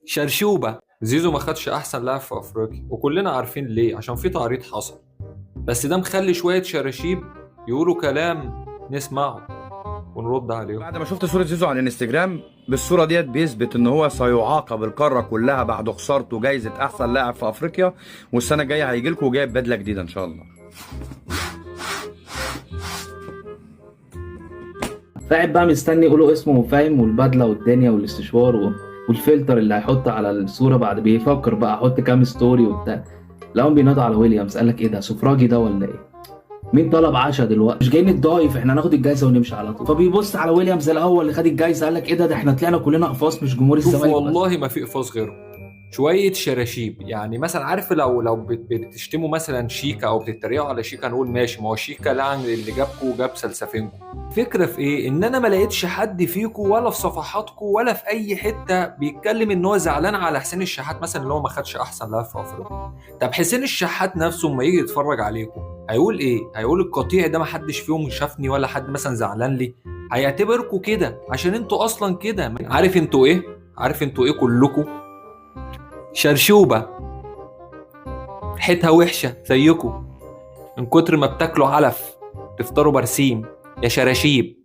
شرشوبة. زيزو ما خدش احسن لاعب في افريقيا وكلنا عارفين ليه، عشان في تعريض حصل. بس ده مخلي شوية شراشيب يقولوا كلام نسمعه ونرد عليهم. بعد ما شفت صورة زيزو على الانستجرام بالصورة ديت بيثبت ان هو سيعاقب القارة كلها بعد خسارته جايزة احسن لاعب في افريقيا، والسنة الجاية هيجي لكم جايب بدلة جديدة ان شاء الله. قاعد بقى مستني يقولوا اسمه فاهم، والبدله والدنيا والاستشوار والفلتر اللي هيحط على الصوره، بعد بيفكر بقى احط كام ستوري وبتاع. لقاهم بينادوا على ويليامز، قال لك ايه ده سفراجي ده ولا ايه؟ مين طلب عشا دلوقتي؟ مش جايين نتضايف، احنا هناخد الجايزه ونمشي على طول. فبيبص على ويليامز الاول اللي خد الجايزه، قال لك ايه ده احنا طلعنا كلنا اقفاص مش جمهور شوف الزمالك بس. والله ما في قفاص غيره. شوية شراشيب، يعني مثلا عارف لو بتشتموا مثلا شيكا او بتتريقوا على شيكا، نقول ماشي، ما هو شيكا لعن اللي جابكوا وجاب سلسفينكو. فكرة في ايه؟ ان انا ما لقيتش حد فيكو ولا في صفحاتكو ولا في اي حتة بيتكلم ان هو زعلان على حسين الشحات مثلا اللي هو ما خدش احسن لاعب في افريقيا. طب حسين الشحات نفسه اما يجي يتفرج عليكم هيقول ايه؟ هيقول القطيع ده ما حدش فيهم شافني ولا حد مثلا زعلان لي. هيعتبركوا كده عشان انتوا اصلا كده. عارف انتوا ايه؟ عارف انتوا ايه كلكم؟ شرشوبة ريحتها وحشة زيكم من كتر ما بتاكلوا علف تفطروا برسيم يا شراشيب.